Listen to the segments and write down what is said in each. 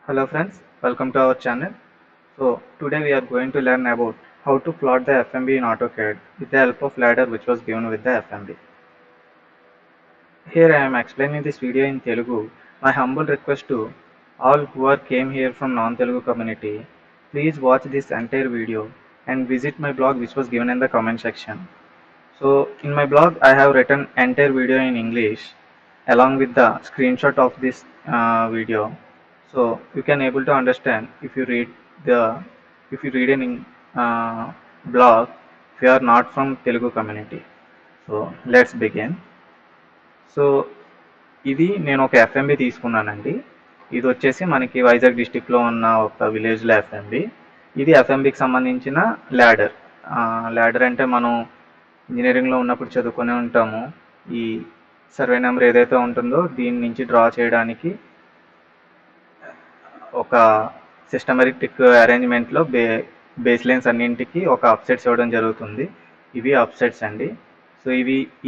Hello friends, welcome to our channel. So today we are going to learn about how to plot the FMB in AutoCAD with the help of ladder which was given with the FMB. Here I am explaining this video in Telugu. My humble request to all who are came here from non-Telugu community, please watch this entire video and visit my blog which was given in the comment section. So in my blog I have written entire video in English along with the screenshot of this video, so you can able to understand the if you read in uh, blog if you are not from Telugu community. So let's begin. So ఇది నేను ఒక FMB తీసుకున్నానండి. ఇది వచ్చేసి మనకి వైజాగ్ డిస్టిక్లో ఉన్న ఒక విలేజ్లో ఎఫ్ఎంబి. ఇది ఎఫ్ఎంబికి సంబంధించిన ల్యాడర్. ల్యాడర్ అంటే మనం ఇంజనీరింగ్లో ఉన్నప్పుడు చదువుకునే ఉంటాము. ఈ సర్వే నెంబర్ ఏదైతే ఉంటుందో దీని నుంచి డ్రా చేయడానికి ఒక సిస్టమేటిక్ అరేంజ్మెంట్లో బేస్ లైన్స్ అన్నింటికి ఒక అప్సెట్స్ ఇవ్వడం జరుగుతుంది. ఇవి అప్సెట్స్ అండి. సో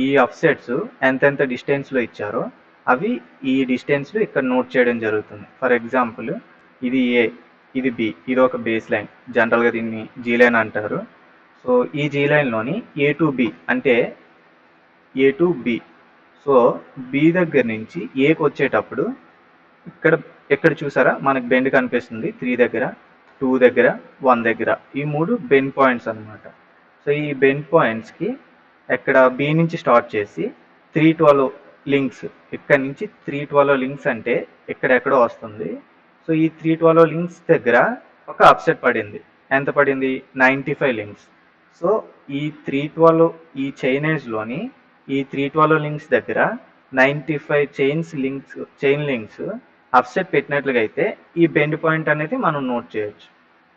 ఈ అప్సెట్స్ ఎంతెంత డిస్టెన్స్లో ఇచ్చారో అవి ఈ డిస్టెన్స్లో ఇక్కడ నోట్ చేయడం జరుగుతుంది. ఫర్ ఎగ్జాంపుల్ ఇది ఏ, ఇది బి, ఇది ఒక బేస్ లైన్. జనరల్గా దీన్ని జీ లైన్ అంటారు. సో ఈ జీ లైన్లోని ఏ టు బి అంటే A to be. So B దగ్గర నుంచి ఏకి వచ్చేటప్పుడు ఇక్కడ చూసారా మనకి బెండ్ కనిపిస్తుంది. 3 దగ్గర, 2 దగ్గర, 1 దగ్గర, ఈ 3 బెండ్ పాయింట్స్ అనమాట. సో ఈ బెండ్ పాయింట్స్కి ఎక్కడ బి నుంచి స్టార్ట్ చేసి 312 లింక్స్, ఇక్కడ నుంచి 312 లింక్స్ అంటే ఎక్కడెక్కడో వస్తుంది. సో ఈ 312 లింక్స్ దగ్గర ఒక అప్సెట్ పడింది. ఎంత పడింది? 95 లింక్స్. సో ఈ 312 ఈ చైనేజ్లోని ఈ 312 లింక్స్ దగ్గర 95 చైన్ లింక్స్ అప్సెట్ పెట్టినట్లుగా అయితే ఈ బెండ్ పాయింట్ అనేది మనం నోట్ చేయొచ్చు.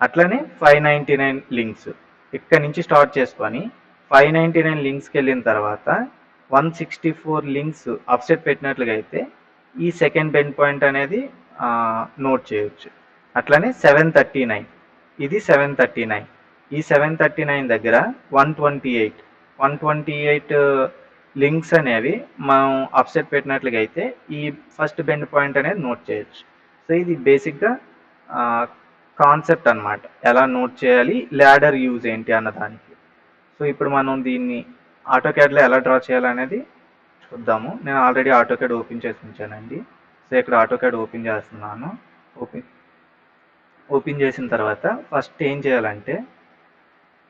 అట్లనే 599 లింక్స్ ఇక్కడ నుంచి స్టార్ట్ చేసుకొని 599 లింక్స్కి వెళ్ళిన తర్వాత 164 లింక్స్ అప్సెట్ పెట్టినట్లుగా అయితే ఈ సెకండ్ బెండ్ పాయింట్ అనేది నోట్ చేయొచ్చు. అట్లనే 739, ఇది 739. ఈ 739 దగ్గర 128 లింక్స్ అనేవి మనం అప్సెట్ పెట్టినట్లుగా అయితే ఈ ఫస్ట్ బెండ్ పాయింట్ అనేది నోట్ చేయొచ్చు. సో ఇది బేసిక్గా కాన్సెప్ట్ అన్నమాట, ఎలా నోట్ చేయాలి, ల్యాడర్ యూజ్ ఏంటి అన్నదానికి. సో ఇప్పుడు మనం దీన్ని ఆటోక్యాడ్లో ఎలా డ్రా చేయాలనేది చూద్దాము. నేను ఆల్రెడీ ఆటోక్యాడ్ ఓపెన్ చేసి ఉంచానండి. సో ఇక్కడ ఆటోక్యాడ్ ఓపెన్ చేస్తున్నాను. ఓపెన్ చేసిన తర్వాత ఫస్ట్ ఏం చేయాలంటే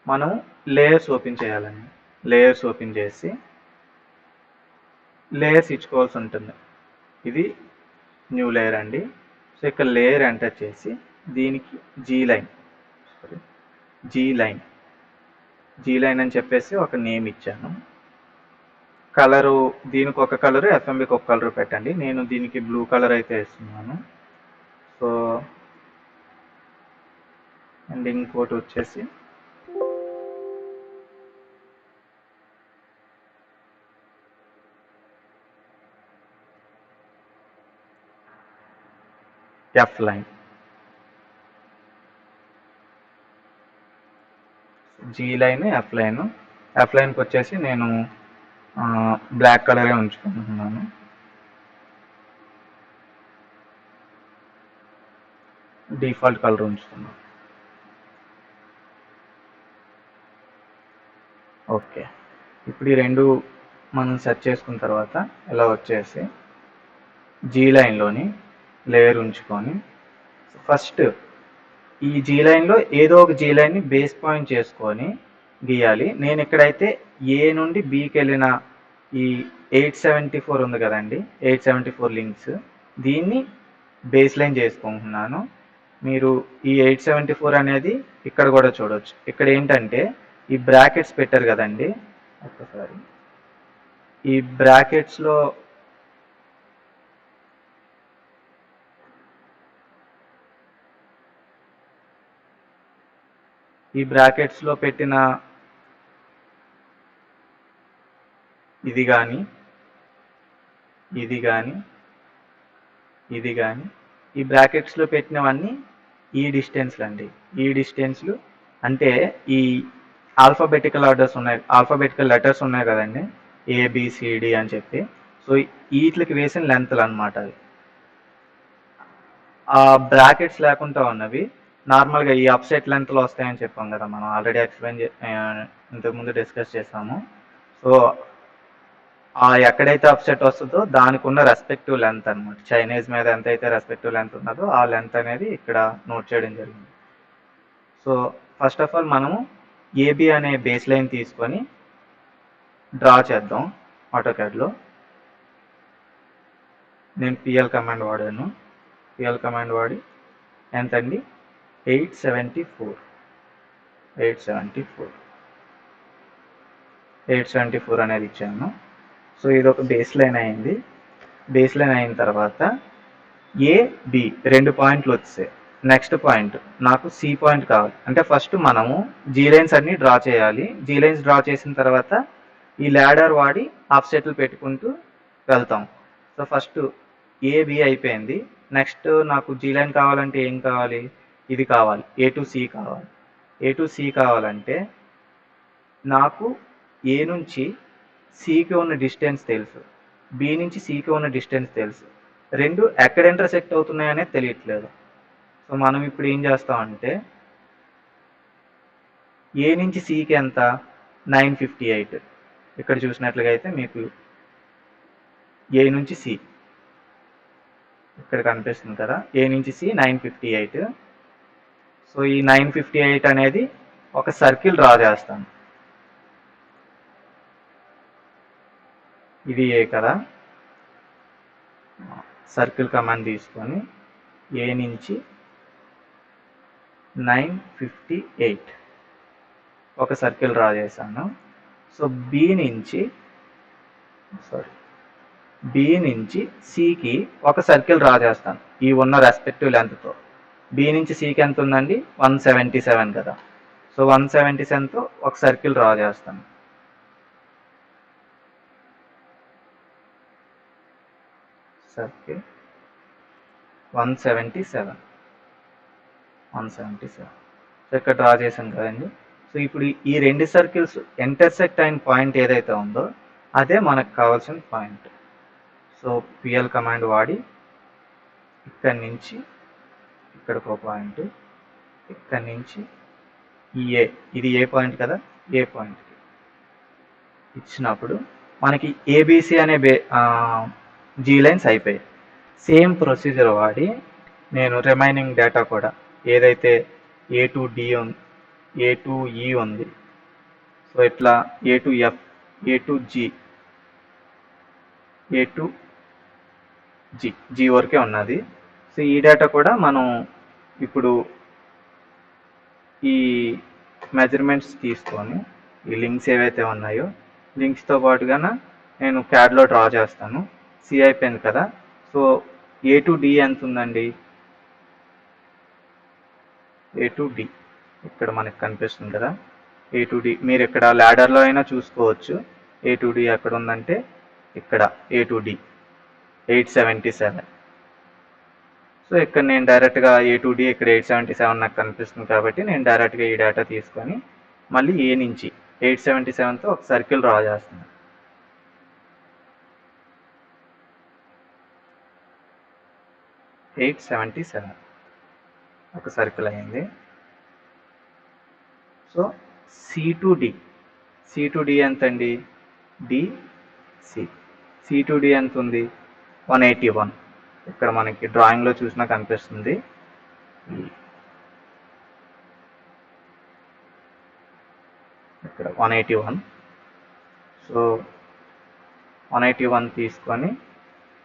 మనం లేయర్స్ ఓపెన్ చేయాలండి. లేయర్స్ ఓపెన్ చేసి లేయర్స్ ఇచ్చుకోవాల్సి ఉంటుంది. ఇది న్యూ లేయర్ అండి. సో ఇక్కడ లేయర్ ఎంటర్ చేసి దీనికి జీ లైన్ అని చెప్పేసి ఒక నేమ్ ఇచ్చాను. కలరు దీనికి ఒక కలరు, ఎఫ్ఎంబికి ఒక కలరు పెట్టండి. నేను దీనికి బ్లూ కలర్ అయితే వేస్తున్నాను. సో అండ్ ఇంకోటి వచ్చేసి F line, G line, F లైన్కి వచ్చేసి నేను బ్లాక్ కలరే ఉంచుకుంటున్నాను. డిఫాల్ట్ కలర్ ఉంచుతున్నాను. ఓకే, ఇప్పుడు ఈ రెండు మనం సెట్ చేసుకున్న తర్వాత ఇలా వచ్చేసి జీ లైన్లోని లేయర్ ఉంచుకొని ఫస్ట్ ఈ జీ లైన్లో ఏదో ఒక జీ లైన్ని బేస్ పాయింట్ చేసుకొని గీయాలి. నేను ఇక్కడైతే ఏ నుండి బికి వెళ్ళిన ఈ 874 ఉంది కదండి, 874 లింక్స్, దీన్ని బేస్ లైన్ చేసుకుంటున్నాను. మీరు ఈ 874 అనేది ఇక్కడ కూడా చూడవచ్చు. ఇక్కడ ఏంటంటే ఈ బ్రాకెట్స్ పెట్టారు కదండి, ఒక్కసారి ఈ బ్రాకెట్స్లో పెట్టిన ఇది కానీ ఈ బ్రాకెట్స్లో పెట్టినవన్నీ ఈ డిస్టెన్స్లు అండి. ఈ డిస్టెన్స్లు అంటే ఈ ఆల్ఫాబెటికల్ లెటర్స్ ఉన్నాయి కదండి, ఏబిసిడి అని చెప్పి. సో వీటికి వేసిన లెంత్లు అనమాట అవి. ఆ బ్రాకెట్స్ లేకుండా ఉన్నవి నార్మల్గా ఈ అప్సెట్ లెంత్లో వస్తాయని చెప్పాం కదా, మనం ఆల్రెడీ ఇంతకుముందు డిస్కస్ చేసాము. సో ఎక్కడైతే అప్సెట్ వస్తుందో దానికి ఉన్న రెస్పెక్టివ్ లెంత్ అనమాట, చైనీస్ మీద ఎంత అయితే రెస్పెక్టివ్ లెంత్ ఉన్నదో ఆ లెంత్ అనేది ఇక్కడ నోట్ చేయడం జరిగింది. సో ఫస్ట్ ఆఫ్ ఆల్ మనము ఏబి అనే బేస్ లైన్ తీసుకొని డ్రా చేద్దాం ఆటోకాడ్లో. నేను పిఎల్ కమాండ్ వాడాను. పిఎల్ కమాండ్ వాడి ఎంతండి 874 అనేది ఇచ్చాను. సో ఇది ఒక బేస్ లైన్ అయింది. బేస్ లైన్ అయిన తర్వాత ఏబి 2 పాయింట్లు వచ్చాయి. నెక్స్ట్ పాయింట్ నాకు సి పాయింట్ కావాలి. అంటే ఫస్ట్ మనము జీ లైన్స్ అన్ని డ్రా చేయాలి. జీ లైన్స్ డ్రా చేసిన తర్వాత ఈ ల్యాడర్ వాడి ఆఫ్సెట్లు పెట్టుకుంటూ వెళ్తాం. సో ఫస్ట్ ఏబి అయిపోయింది. నెక్స్ట్ నాకు జీ లైన్ కావాలంటే ఏం కావాలి, ఇది కావాలి, ఏ టు సి కావాలి. ఏ టు సి కావాలంటే నాకు ఏ నుంచి సికి ఉన్న డిస్టెన్స్ తెలుసు, బి నుంచి సికి ఉన్న డిస్టెన్స్ తెలుసు, రెండు ఎక్కడ ఇంటర్సెక్ట్ అవుతున్నాయి అనేది తెలియట్లేదు. సో మనం ఇప్పుడు ఏం చేస్తామంటే ఏ నుంచి సికి ఎంత 958, ఇక్కడ చూసినట్లుగా అయితే మీకు ఏ నుంచి సి ఇక్కడ కనిపిస్తుంది కదా, ఏ నుంచి సి 958. సో ఈ 958 అనేది ఒక సర్కిల్ డ్రా చేస్తాను. ఇది ఏ కదా, సర్కిల్ కమాండ్ తీసుకొని ఏ నుంచి 958 ఒక సర్కిల్ డ్రా చేశాను. సో బి నుంచి సికి ఒక సర్కిల్ డ్రా చేస్తాను ఈ ఉన్న రెస్పెక్టివ్ లెంత్తో. బి నుంచి సికి ఎంత ఉందండి 177 కదా. సో 177తో ఒక సర్కిల్ డ్రా చేస్తాను. సర్కిల్ 177 సో ఇక్కడ డ్రా చేశాను కదండి. సో ఇప్పుడు ఈ రెండు సర్కిల్స్ ఇంటర్సెక్ట్ అయిన పాయింట్ ఏదైతే ఉందో అదే మనకు కావాల్సిన పాయింట్. సో పిఎల్ కమాండ్ వాడి ఇక్కడి నుంచి ఇక్కడికి ఒక పాయింట్, ఇక్కడి నుంచి ఈ ఇది ఏ పాయింట్ కదా, ఏ పాయింట్ ఇచ్చినప్పుడు మనకి ఏబిసి అనే జీ లైన్స్ అయిపోయాయి. సేమ్ ప్రొసీజర్ వాడి నేను రిమైనింగ్ డేటా కూడా ఏదైతే A to D A to E ఉంది, సో ఇట్లా A to F, A to G, A to G వరకే ఉన్నది. సో ఈ డేటా కూడా మనం ఇప్పుడు ఈ మెజర్మెంట్స్ తీసుకొని ఈ లింక్స్ ఏవైతే ఉన్నాయో లింక్స్తో పాటుగా నేను క్యాడ్లో డ్రా చేస్తాను. సి అయిపోయింది కదా. సో ఏ టు డి ఎంత ఉందండి, ఏ టు డి ఇక్కడ మనకి కనిపిస్తుంది కదా, ఏ టు డి మీరు ఇక్కడ ల్యాడర్లో అయినా చూసుకోవచ్చు. ఏ టు డి ఎక్కడ ఉందంటే ఇక్కడ ఏ టు డి 877. సో ఇక్కడ నేను డైరెక్ట్గా ఏ టు డి ఇక్కడ 877 నాకు కనిపిస్తుంది కాబట్టి నేను డైరెక్ట్గా ఈ డేటా తీసుకొని మళ్ళీ ఏ నుంచి 877తో ఒక సర్కిల్ డ్రా చేస్తున్నాను. $877 ఒక సర్కిల్ అయింది. సో సి టు డి ఎంత అండి, సి టు డి ఎంత ఉంది 181. ఇక్కడ మనకి డ్రాయింగ్లో చూసినా కనిపిస్తుంది. ఇక్కడ 181. సో 181 తీసుకొని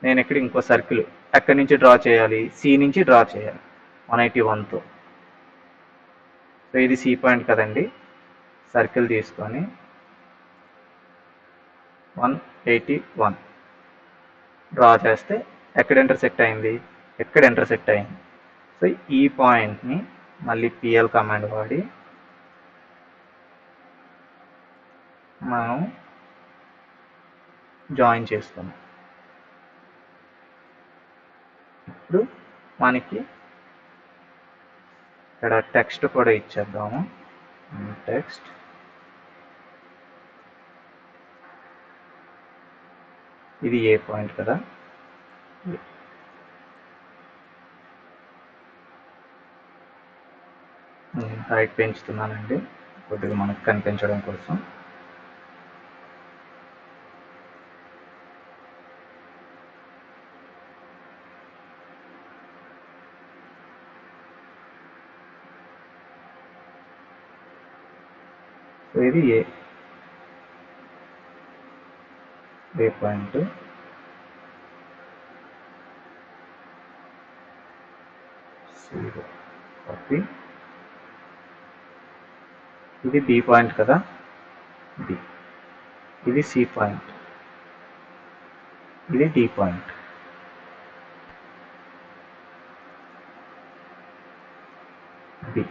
నేను ఇక్కడ ఇంకో సర్కిల్ ఎక్కడి నుంచి డ్రా చేయాలి, సి నుంచి డ్రా చేయాలి 181తో. సో ఇది సి పాయింట్ కదండి. సర్కిల్ తీసుకొని 181 డ్రా చేస్తే ఎక్కడ ఇంటర్సెక్ట్ అయింది, ఎక్కడ ఇంటర్సెక్ట్ అయింది. సో ఈ పాయింట్ని మళ్ళీ పిఎల్ కమాండ్ వాడి మనం జాయిన్ చేసుకున్నాం. ఇప్పుడు మనకి ఇక్కడ టెక్స్ట్ కూడా ఇచ్చేద్దాము. టెక్స్ట్ ఇది ఏ పాయింట్ కదా, హైట్ పెంచుతున్నానండి కొద్దిగా మనకు కనిపించడం కోసం. ఇది ఏ పాయింట్, కాపీ. ఇది బి పాయింట్ కదా, బి. ఇది సి పాయింట్, ఇది డి పాయింట్. బి.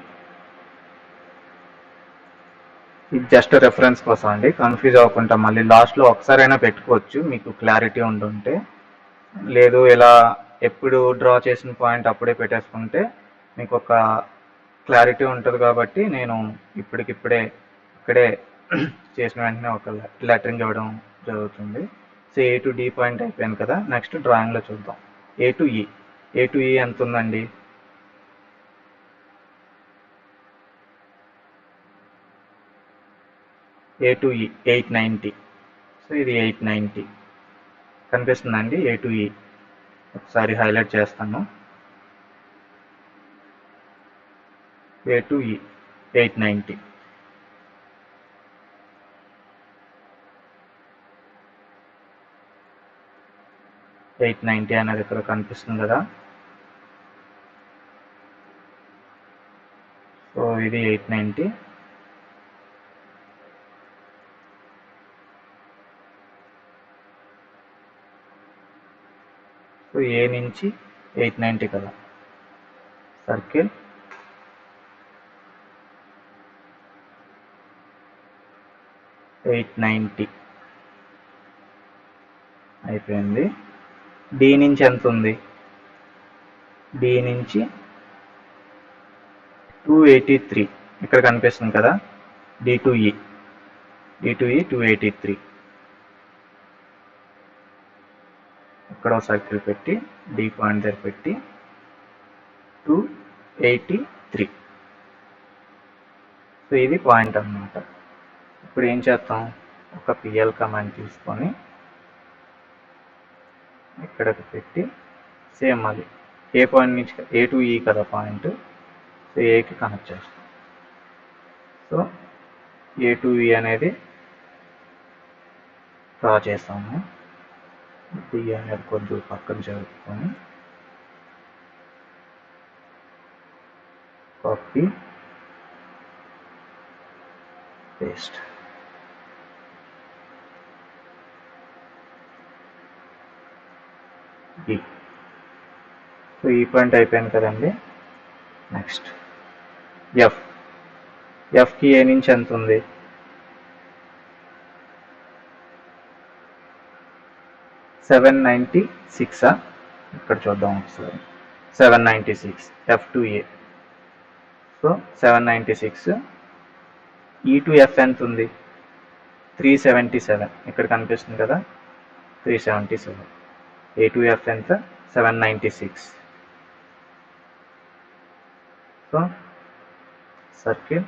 ఇది జస్ట్ రెఫరెన్స్ కోసం అండి, కన్ఫ్యూజ్ అవ్వకుండా మళ్ళీ లాస్ట్లో ఒకసారైనా పెట్టుకోవచ్చు మీకు క్లారిటీ ఉంటుంటే. లేదు ఇలా ఎప్పుడు డ్రా చేసిన పాయింట్ అప్పుడే పెట్టేసుకుంటే మీకు ఒక క్లారిటీ ఉంటుంది కాబట్టి నేను ఇప్పటికిప్పుడే ఇక్కడే చేసిన వెంటనే ఒక లెటరింగ్ ఇవ్వడం జరుగుతుంది. So A to D point అయిపోయింది కదా, నెక్స్ట్ డ్రాయింగ్లో చూద్దాం. ఏ టు ఈ. ఏ టు ఈ ఎంత ఉందండి? ఏ టు ఈ 890. సో ఇది 890 కనిపిస్తుందండి. ఏ టు ఈ ఒకసారి హైలైట్ చేస్తాను. ఏ టు ఈ 890. అనేది ఇక్కడ కనిపిస్తుంది కదా. సో ఇది 890. సో ఏ నుంచి 890 కదా, సర్కిల్. అయిపోయింది. డి నుంచి ఎంత ఉంది? డి నుంచి 283 ఇక్కడ కనిపిస్తుంది కదా. డి టు ఈ 283. ఇక్కడ సర్కిల్ పెట్టి డి పాయింట్ దగ్గర పెట్టి 283. సో ఇది పాయింట్ అన్నమాట. ఇప్పుడు ఏం చేస్తాం, ఒక పిఎల్ కమాండ్ తీసుకొని ఇక్కడికి పెట్టి సేమ్ అది ఏ పాయింట్ నుంచి, ఏ టు ఈ కదా పాయింట్, సో ఏకి కనెక్ట్ చేస్తాం. సో ఏ టు ఈ అనేది డ్రా చేస్తాము. డి అనేది కొద్దిగా పక్కన జరుపుకొని కాపీ పేస్ట్. ఈ. సో ఈ పాయింట్ అయిపోయింది కదండి. Next F. ఎఫ్కి ఏ నుంచి ఎంత ఉంది? 796. ఇక్కడ చూద్దాం ఒకసారి. 796 ఎఫ్ టు ఏ. సో 796. ఈ టు ఎఫ్ ఎంత ఉంది? 377 ఇక్కడ కనిపిస్తుంది కదా, 377. ఏ టు ఎఫ్ ఎంత? 796. So circle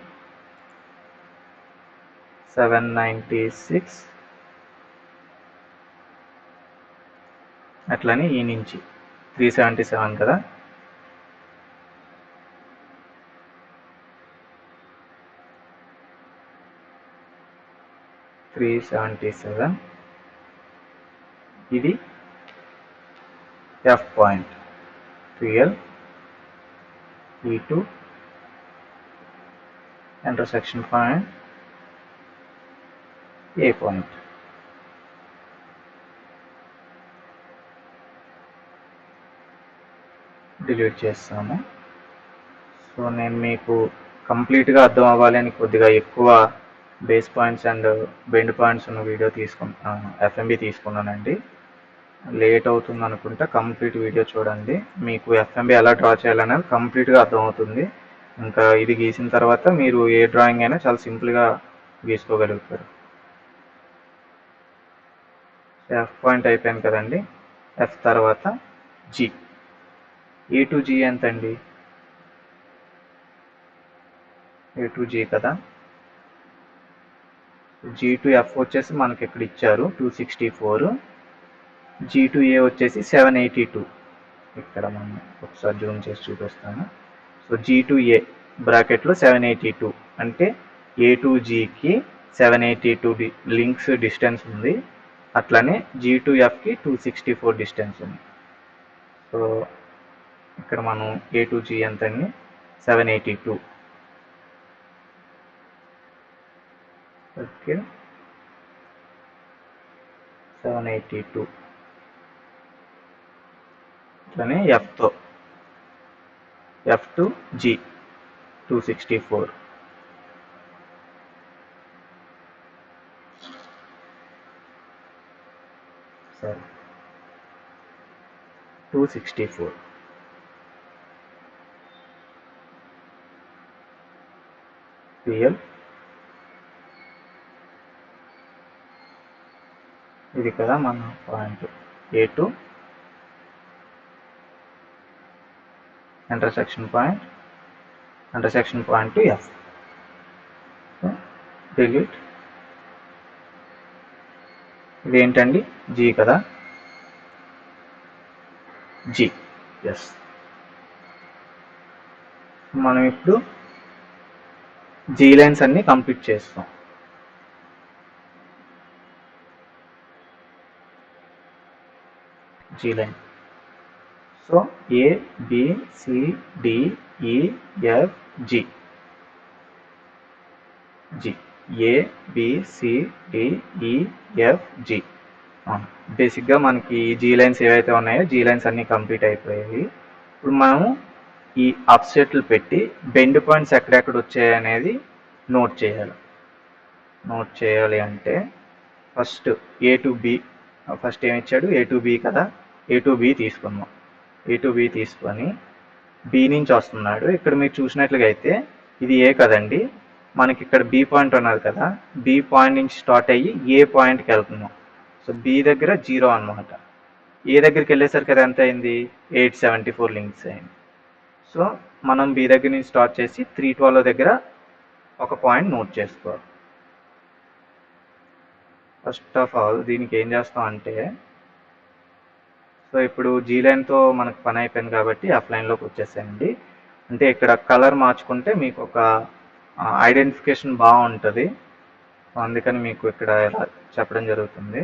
796. అట్లని ఈ నుంచి 377 కదా, ఇది F point. 12 E2 intersection point A point. Delete చేస్తాము. సో నేను మీకు కంప్లీట్గా అర్థం అవ్వాలి అని కొద్దిగా ఎక్కువ base points and bend points ఉన్న వీడియో ఎఫ్ఎంబి తీసుకున్నానండి. లేట్ అవుతుంది అనుకుంటే కంప్లీట్ వీడియో చూడండి, మీకు ఎఫ్ఎంబి ఎలా డ్రా చేయాలనేది కంప్లీట్గా అర్థమవుతుంది. ఇంకా ఇది గీసిన తర్వాత మీరు ఏ డ్రాయింగ్ అయినా చాలా సింపుల్గా గీసుకోగలుగుతారు. ఎఫ్ పాయింట్ అయిపోయింది కదండి. ఎఫ్ తర్వాత జీ. ఏ టు జీ ఎంత అండి? ఏ టు జీ కదా. జీ టు ఎఫ్ వచ్చేసి మనకి ఇక్కడ ఇచ్చారు 264, జీ టు ఏ వచ్చేసి 782. ఇక్కడ మనం ఒకసారి జూమ్ చేసి చూపిస్తాను. సో జీ టు ఏ బ్రాకెట్లో 782 అంటే ఏ టు జీకి 782 లింక్స్ డిస్టెన్స్ ఉంది. అట్లనే జీ టు ఎఫ్కి 264 డిస్టెన్స్ ఉంది. సో ఇక్కడ మనం ఏ టు జీ ఎంతండి 782. ఓకే 782. అట్లనే ఎఫ్తో ఎఫ్ టు జీ 264. సరే 264. పిఎల్ ఇది కదా మన point A to intersection point to F. Delete. ఇదేంటండి జీ కదా, జీ. ఎస్. మనం ఇప్పుడు జీ లైన్స్ అన్ని కంప్లీట్ చేస్తాం. G line. So A B C D E F G. G A B C D E F G. బేసిక్గా మనకి G lines ఏవైతే ఉన్నాయో జీ లైన్స్ అన్నీ కంప్లీట్ అయిపోయాయి. ఇప్పుడు మనము ఈ అప్సెట్లు పెట్టి బెండ్ పాయింట్స్ ఎక్కడెక్కడ వచ్చాయి అనేది నోట్ చేయాలి అంటే first A to be. First ఏమి ఇచ్చాడు ఏ టు బి కదా, ఏ టు బి తీసుకుందాం. ఏ టు బి తీసుకొని బి నుంచి వస్తున్నాడు. ఇక్కడ మీరు చూసినట్లుగా అయితే ఇది ఏ కదండి, మనకి ఇక్కడ బి పాయింట్ ఉన్నది కదా, బి పాయింట్ నుంచి స్టార్ట్ అయ్యి ఏ పాయింట్కి వెళ్తున్నాం. సో బి దగ్గర 0 అనమాట. ఏ దగ్గరికి వెళ్ళేసరికి అది ఎంత అయింది 874 లింక్స్ అయింది. సో మనం బి దగ్గర నుంచి స్టార్ట్ చేసి 312 దగ్గర ఒక పాయింట్ నోట్ చేసుకోవాలి. ఫస్ట్ ఆఫ్ ఆల్ దీనికి ఏం చేస్తాం అంటే, సో ఇప్పుడు జీ లైన్తో మనకు పని అయిపోయింది కాబట్టి ఎఫ్ లైన్లోకి వచ్చేసేయండి. అంటే ఇక్కడ కలర్ మార్చుకుంటే మీకు ఒక ఐడెంటిఫికేషన్ బాగుంటుంది. అందుకని మీకు ఇక్కడ ఇలా చెప్పడం జరుగుతుంది.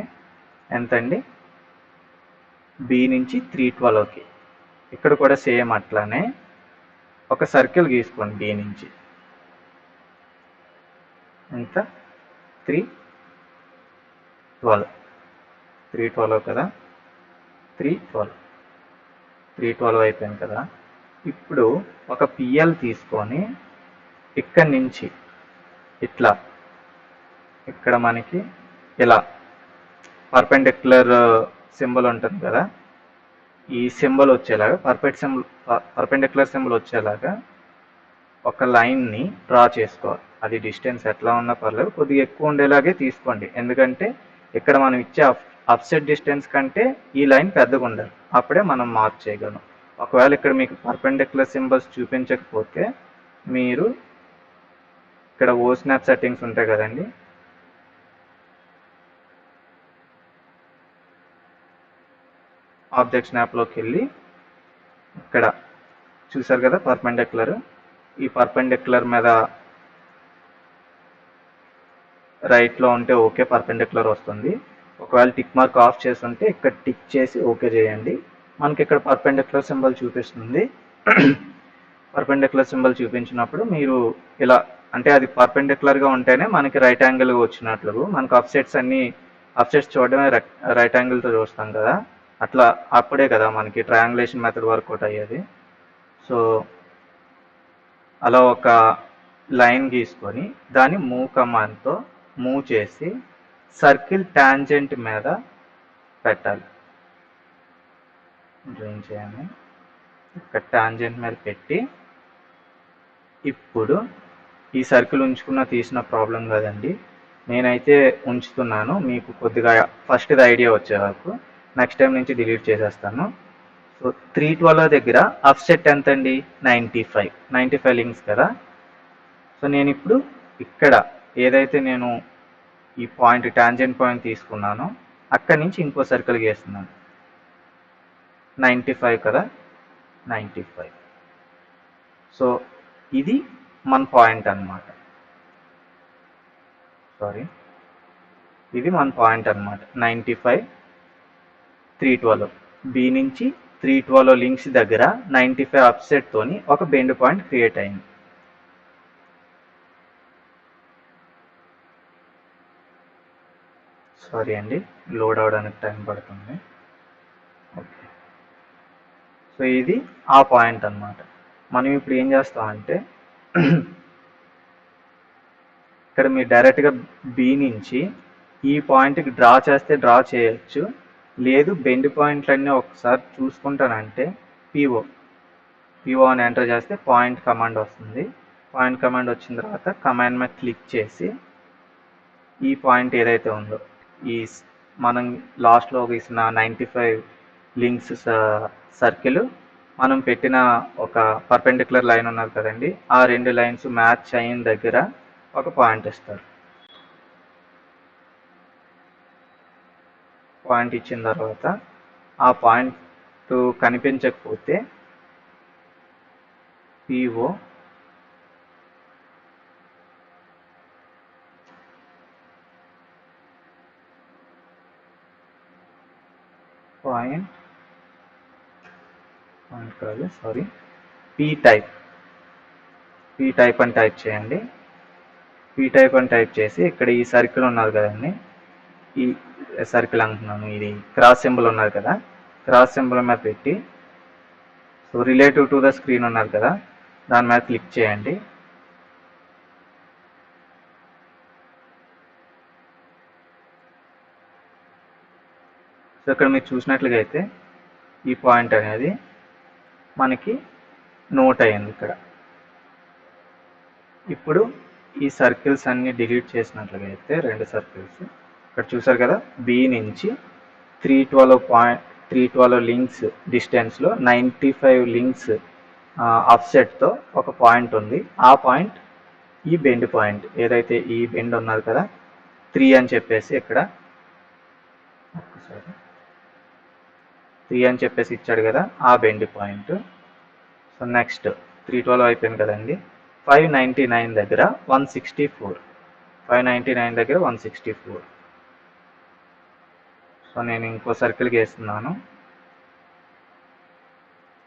ఎంతండి బి నుంచి 312కి. ఇక్కడ కూడా సేమ్ అట్లానే ఒక సర్కిల్ గీసుకోండి బి నుంచి. ఎంత 312 కదా, 312 అయిపోయింది కదా. ఇప్పుడు ఒక పిఎల్ తీసుకొని ఇక్కడి నుంచి ఇట్లా ఇక్కడ మనకి ఇలా పర్పెండిక్యులర్ సింబల్ ఉంటుంది కదా, ఈ సింబల్ వచ్చేలాగా పర్పెండిక్యులర్ సింబల్ వచ్చేలాగా ఒక లైన్ని డ్రా చేసుకోవాలి. అది డిస్టెన్స్ ఎట్లా ఉన్నా పర్లేదు, కొద్దిగా ఎక్కువ ఉండేలాగే తీసుకోండి. ఎందుకంటే ఇక్కడ మనం ఇచ్చే అప్సెట్ డిస్టెన్స్ కంటే ఈ లైన్ పెద్దగా ఉండాలి, అప్పుడే మనం మార్క్ చేయగలం. ఒకవేళ ఇక్కడ మీకు పర్పెండిక్యులర్ సింబల్స్ చూపించకపోతే మీరు ఇక్కడ ఓ స్నాప్ సెట్టింగ్స్ ఉంటాయి కదండి, ఆబ్జెక్ట్ స్నాప్లోకి వెళ్ళి ఇక్కడ చూసారు కదా పర్పెండిక్యులర్, ఈ పర్పెండిక్యులర్ మీద రైట్లో ఉంటే ఓకే పర్పెండిక్యులర్ వస్తుంది. ఒకవేళ టిక్ మార్క్ ఆఫ్ చేసి ఉంటే ఇక్కడ టిక్ చేసి ఓకే చేయండి. మనకి ఇక్కడ పర్పెండిక్యులర్ సింబల్ చూపిస్తుంది. పర్పెండిక్యులర్ సింబల్ చూపించినప్పుడు మీరు ఇలా అంటే అది పర్పెండిక్యులర్గా ఉంటేనే మనకి రైట్ యాంగిల్గా వచ్చినట్లు. మనకు అప్సెట్స్ చూడడమే రైట్ యాంగిల్తో చూస్తాం కదా, అట్లా అప్పుడే కదా మనకి ట్రయాంగులేషన్ మెథడ్ వర్కౌట్ అయ్యేది. సో అలా ఒక లైన్ గీసుకొని దాన్ని మూవ్ కమాండ్తో మూవ్ చేసి సర్కిల్ టాంజెంట్ మీద పెట్టాలి. డ్రాయింగ్ చేయాలి. ఇక్కడ టాంజెంట్ మీద పెట్టి ఇప్పుడు ఈ సర్కిల్ ఉంచుకున్న తీసిన ప్రాబ్లం కదండి, నేనైతే ఉంచుతున్నాను. మీకు కొద్దిగా ఫస్ట్ది ఐడియా వచ్చే వరకు, నెక్స్ట్ టైం నుంచి డిలీట్ చేసేస్తాను. సో 312 దగ్గర అప్సెట్ ఎంత అండి 95 లింక్స్ కదా. సో నేను ఇప్పుడు ఇక్కడ ఏదైతే నేను ఈ పాయింట్ టాంజెంట్ పాయింట్ తీసుకున్నానో అక్కడి నుంచి ఇంకో సర్కిల్ గీస్తున్నాను. 95 కదా, 95. సో ఇది మన పాయింట్ అన్నమాట. ఇది మన పాయింట్ అన్నమాట. 95, 312. బి నుంచి 312 లింక్స్ దగ్గర 95 అప్సెట్ తోని ఒక బెండ్ పాయింట్ క్రియేట్ అయింది. సారీ అండి, లోడ్ అవడానికి టైం పడుతుంది. ఓకే, సో ఇది ఆ పాయింట్ అన్నమాట. మనం ఇప్పుడు ఏం చేస్తామంటే ఇక్కడ మీరు డైరెక్ట్గా బి నుంచి ఈ పాయింట్కి డ్రా చేస్తే డ్రా చేయొచ్చు, లేదు బెండ్ పాయింట్లన్నీ ఒకసారి చూసుకుంటానంటే పిఓ అని ఎంటర్ చేస్తే పాయింట్ కమాండ్ వస్తుంది. పాయింట్ కమాండ్ వచ్చిన తర్వాత కమాండ్ మీద క్లిక్ చేసి ఈ పాయింట్ ఏదైతే ఉందో ఈ మనం లాస్ట్లో గీసిన 95 లింక్స్ సర్కిల్ మనం పెట్టిన ఒక పర్పెండిక్యులర్ లైన్ ఉన్నది కదండి, ఆ 2 లైన్స్ మ్యాచ్ అయిన దగ్గర ఒక పాయింట్ ఇస్తారు. పాయింట్ ఇచ్చిన తర్వాత ఆ పాయింట్ కనిపించకపోతే పిఓ పాయింట్ కాదు, సారీ, పీ టైప్ అని టైప్ చేయండి. పీ టైప్ అని టైప్ చేసి ఇక్కడ ఈ సర్కిల్ ఉన్నది కదండి, ఈ సర్కిల్ అంటున్నాను, ఇది క్రాస్ సింబల్ ఉన్నది కదా, క్రాస్ సింబల్ మీద పెట్టి so relative to the screen ఉన్నది కదా, దాని మీద క్లిక్ చేయండి. సో ఇక్కడ మీరు చూసినట్లుగా అయితే ఈ పాయింట్ అనేది మనకి నోట్ అయ్యింది ఇక్కడ. ఇప్పుడు ఈ సర్కిల్స్ అన్ని డిలీట్ చేసినట్లుగా అయితే 2 సర్కిల్స్ ఇక్కడ చూసారు కదా, బి నుంచి 312 లింక్స్ డిస్టెన్స్లో 95 లింక్స్ ఆఫ్సెట్తో ఒక పాయింట్ ఉంది. ఆ పాయింట్ ఈ బెండ్ పాయింట్ ఏదైతే ఈ బెండ్ ఉన్నది కదా 3 అని చెప్పేసి ఇక్కడ 3 అని చెప్పేసి ఇచ్చాడు కదా, ఆ బెండ్ పాయింట్. సో నెక్స్ట్ 312 అయిపోయింది కదండి, 599 దగ్గర 164, 599 దగ్గర 164. సో నేను ఇంకో సర్కిల్ గీస్తున్నాను,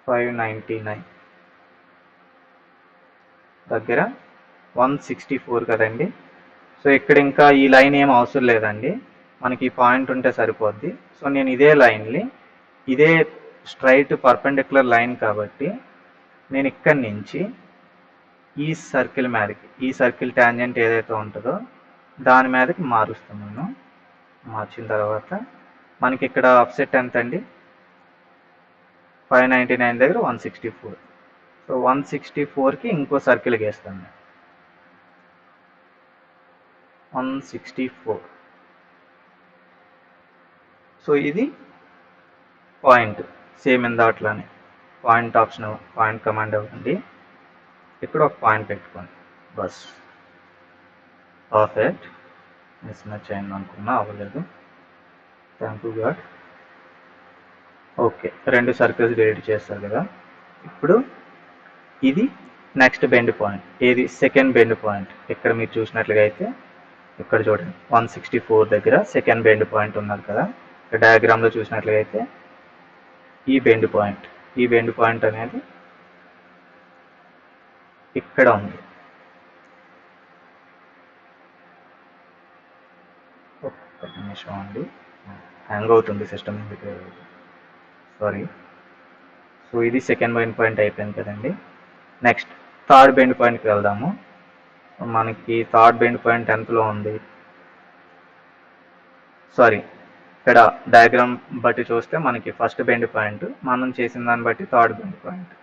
599 దగ్గర 164 కదండి. సో ఇక్కడ ఇంకా ఈ లైన్ ఏం అవసరం లేదండి, మనకి ఈ పాయింట్ ఉంటే సరిపోద్ది. సో నేను ఇదే లైన్ని, ఇదే స్ట్రైట్ పర్పెండిక్యులర్ లైన్ కాబట్టి నేను ఇక్కడి నుంచి ఈ సర్కిల్ మీదకి, ఈ సర్కిల్ టాంజెంట్ ఏదైతే ఉంటుందో దాని మీదకి మారుస్తున్నాను. మార్చిన తర్వాత మనకి ఇక్కడ ఆఫ్సెట్ ఎంత అండి, 599 దగ్గర 164. సో 164కి ఇంకో సర్కిల్ గీస్తాను, 164. సో ఇది పాయింట్, సేమ్ ఇందాట్లానే పాయింట్ ఆప్షన్, పాయింట్ కమాండ్ అవ్వండి. ఇక్కడ ఒక పాయింట్ పెట్టుకోండి బస్. పర్ఫెక్ట్, మిస్ మ్యాచ్ అయింది అనుకున్నా, అవ్వలేదు, thank you God. Okay, 2 circles delete చేస్తారు కదా. ఇప్పుడు ఇది నెక్స్ట్ బెండ్ పాయింట్, ఏది సెకండ్ బెండ్ పాయింట్. ఇక్కడ మీరు చూసినట్లుగా అయితే ఇక్కడ చూడండి 164 దగ్గర సెకండ్ బెండ్ పాయింట్ ఉన్నది కదా. ఇక్కడ డయాగ్రామ్లో చూసినట్లుగా అయితే ఈ బెండ్ పాయింట్ అనేది ఇక్కడ ఉంది. ఒక్క నిమిషం అండి, హ్యాంగ్ అవుతుంది సిస్టమ్, సారీ. సో ఇది సెకండ్ బెండ్ పాయింట్ అయిపోయింది కదండి. నెక్స్ట్ థర్డ్ బెండ్ పాయింట్కి వెళ్దాము. మనకి థర్డ్ బెండ్ పాయింట్ ఎంతలో ఉంది, సారీ, ఇక్కడ డయాగ్రామ్ బట్టి చూస్తే మనకి ఫస్ట్ బెండ్ పాయింట్, మనం చేసిన దాన్ని బట్టి థర్డ్ బెండ్ పాయింట్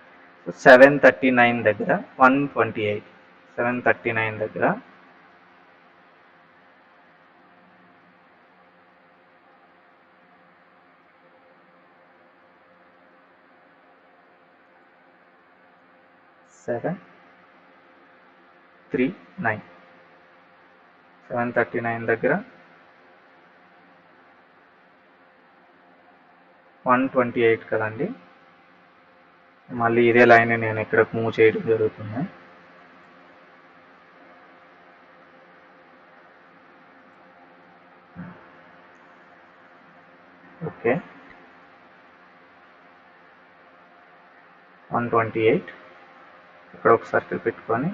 739 దగ్గర 128, 739 దగ్గర 739 739 దగ్గర 128 కదండి. మళ్ళీ ఇదే లైన్ నేను ఇక్కడ మూవ్ చేయడం జరుగుతుంది. ఓకే, 128 ఇక్కడ ఒక సర్కిల్ పెట్టుకొని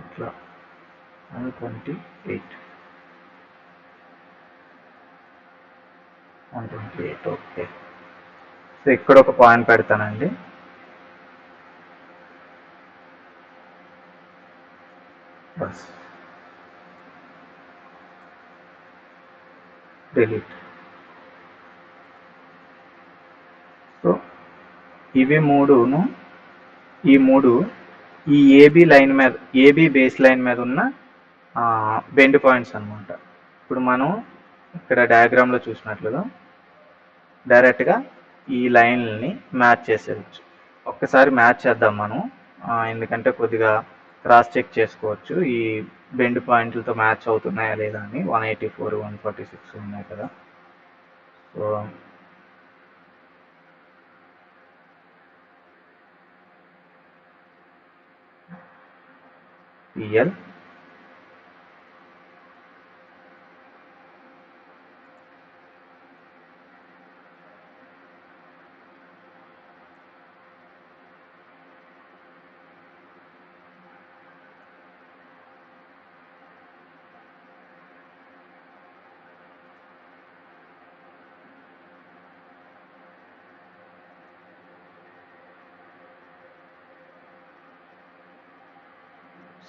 ఇట్లా 128 ఓకే. సో ఇక్కడ ఒక పాయింట్ పెడతానండి. Bus delete. సో ఇవి మూడును ఈ ఏబీ లైన్ మీద, ఏబీ బేస్ లైన్ మీద ఉన్న బెండ్ పాయింట్స్ అన్నమాట. ఇప్పుడు మనం ఇక్కడ డయాగ్రామ్లో చూసినట్లుగా డైరెక్ట్గా ఈ లైన్ని మ్యాచ్ చేసేయచ్చు. ఒక్కసారి మ్యాచ్ చేద్దాం మనం, ఎందుకంటే కొద్దిగా క్రాస్ చెక్ చేసుకోవచ్చు ఈ బెండ్ పాయింట్లతో మ్యాచ్ అవుతున్నాయా లేదా అని. 184 146 ఉన్నాయి కదా. సో PL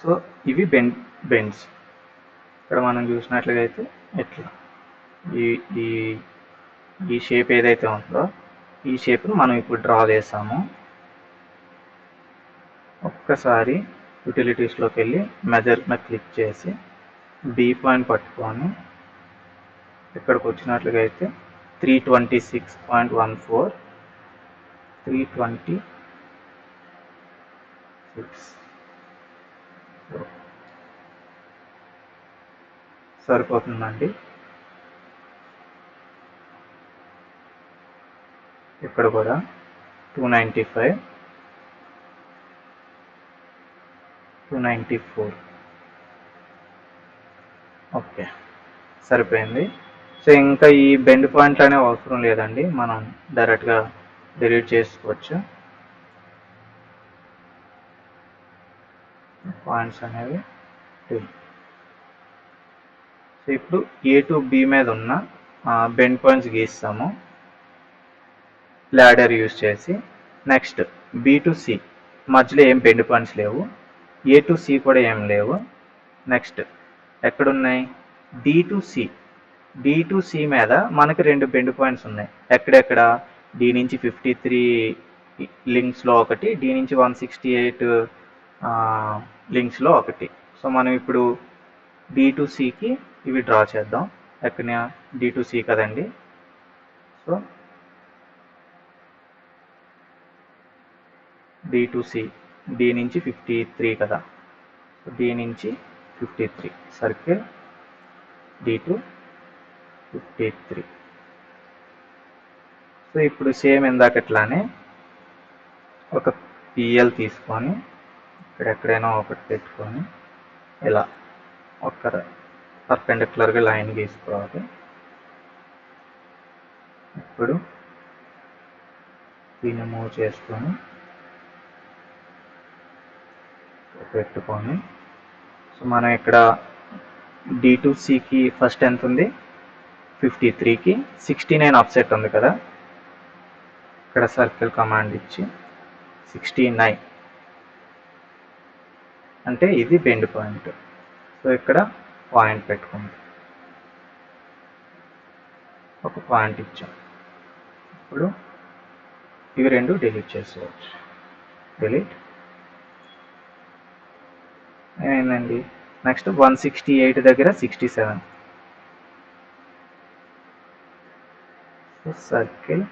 సో ఇవి బెండ్స్. ఇక్కడ మనం చూసినట్లుగా అయితే ఎట్లా ఈ ఈ ఈ షేప్ ఏదైతే ఉందో ఈ షేప్ను మనం ఇప్పుడు డ్రా చేసాము. ఒక్కసారి యూటిలిటీస్లోకి వెళ్ళి మెజర్ మీద క్లిక్ చేసి బి పాయింట్ పట్టుకొని ఇక్కడికి వచ్చినట్లుగా అయితే 326.14 326 సరిపోతుందండి. ఇక్కడ కూడా 295 294 ఓకే సరిపోయింది. సో ఇంకా ఈ బెండ్ పాయింట్లు అనేవి అవసరం లేదండి, మనం డైరెక్ట్గా డిలీట్ చేసుకోవచ్చు పాయింట్స్ అనేవి. సో ఇప్పుడు ఏ టు బి మీద ఉన్న బెండ్ పాయింట్స్ గీస్తాము ల్యాడర్ యూజ్ చేసి. నెక్స్ట్ బి టు సి మధ్యలో ఏం బెండ్ పాయింట్స్ లేవు, ఏ టు సి కూడా ఏం లేవు. నెక్స్ట్ ఎక్కడున్నాయి, డి టు సి మీద మనకి 2 బెండ్ పాయింట్స్ ఉన్నాయి. ఎక్కడెక్కడ, డి నుంచి 53 లింక్స్లో ఒకటి, డి నుంచి 168 లింక్స్లో ఒకటి. సో మనం ఇప్పుడు డి టు సికి ఇవి డ్రా చేద్దాం. ఎక్కడ డి టు సి కదండి. So D to C, D నుంచి 53 కదా, డి నుంచి 53 సర్కిల్ డి టు 53. సో ఇప్పుడు సేమ్ ఇందాకట్లానే ఒక పిఎల్ తీసుకొని ఇక్కడెక్కడైనా ఒకటి పెట్టుకొని ఇలా ఒక పర్పెండిక్యులర్గా లైన్ గీసుకోవాలి. ఇప్పుడు దీన్ని మూవ్ చేసుకొని పెట్టుకొని, సో మనం ఇక్కడ డి టు సికి ఫస్ట్ ఎంత ఉంది, 53కి 69 ఆఫ్సెట్ ఉంది కదా. ఇక్కడ సర్కిల్ కమాండ్ ఇచ్చి 69 అంటే ఇది బెండ్ పాయింట్. సో ఇక్కడ పాయింట్ పెట్టుకుంది, ఒక పాయింట్ ఇచ్చాం. ఇప్పుడు ఇవి 2 డిలీట్ చేసుకోవచ్చు. డిలీట్ ఏమైందండి. నెక్స్ట్ 168 దగ్గర 67. సో సర్కిల్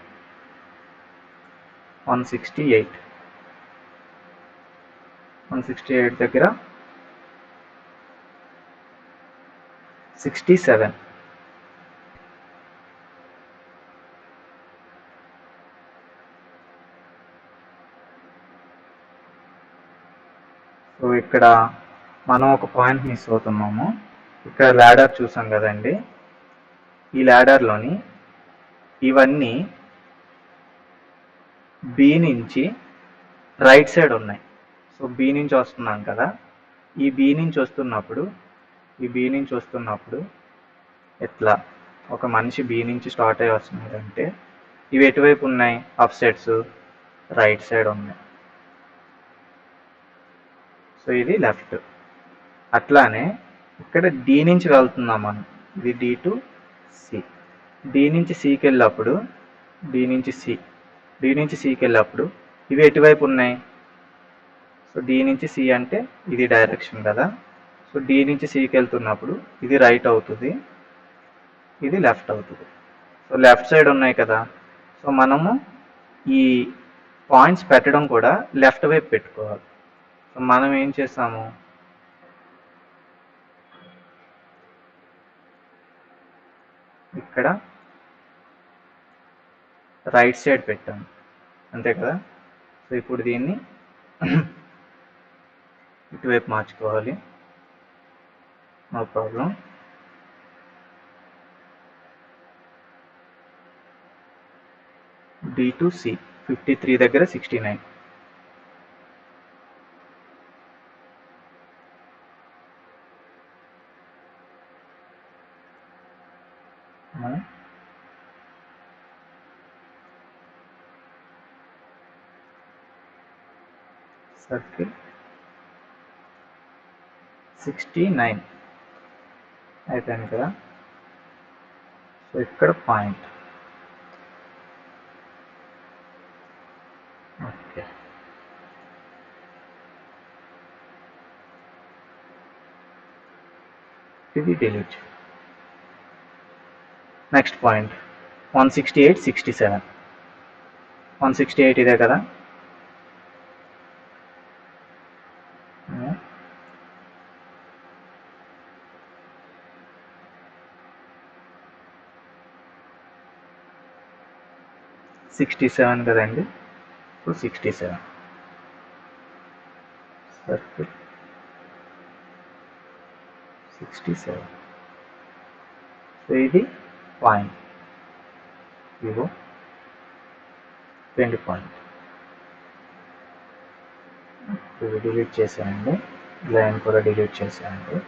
168 168 దగ్గర 67. సో ఇక్కడ మనం ఒక పాయింట్ మిస్ అవుతున్నాము. ఇక్కడ ల్యాడర్ చూసాం కదండి, ఈ ల్యాడర్లోని ఇవన్నీ బి నుంచి రైట్ సైడ్ ఉన్నాయి. సో బి నుంచి వస్తున్నాం కదా, ఈ బి నుంచి వస్తున్నప్పుడు ఎట్లా ఒక మనిషి బి నుంచి స్టార్ట్ అయ్యి వస్తున్నాడంటే ఇవి ఎటువైపు ఉన్నాయి? అప్సెట్స్ రైట్ సైడ్ ఉన్నాయి. సో ఇది లెఫ్ట్. అట్లానే ఇక్కడ డి నుంచి వెళ్తున్నాం మనం, ఇది డి టు సి. డి నుంచి సికి వెళ్ళినప్పుడు డి నుంచి సికి వెళ్ళినప్పుడు ఇవి ఎటువైపు ఉన్నాయి? సో డి నుంచి సి అంటే ఇది డైరెక్షన్ కదా. సో డి నుంచి సికి వెళ్తున్నప్పుడు ఇది రైట్ అవుతుంది, ఇది లెఫ్ట్ అవుతుంది. సో లెఫ్ట్ సైడ్ ఉన్నాయి కదా. సో మనము ఈ పాయింట్స్ పెట్టడం కూడా లెఫ్ట్ వైపు పెట్టుకోవాలి. సో మనం ఏం చేస్తాము, ఇక్కడ రైట్ సైడ్ పెట్టాము, అంతే కదా. సో ఇప్పుడు దీన్ని ఇటువైపు మార్చుకోవాలి, no problem. D to C 53 దగ్గర 69. సర్కిల్ 69 అయిపోయింది కదా. సో ఇక్కడ పాయింట్, ఓకే. ఇది డిలీట్. Next point 168 67. 168 ఇదే కదా. $67 కదండి. So 67 circle 67. సో ఇది పాయింట్, ఇగో 20 పాయింట్. ఇది డిలీట్ చేశానండి, లైన్ కూడా డిలీట్ చేశానండి.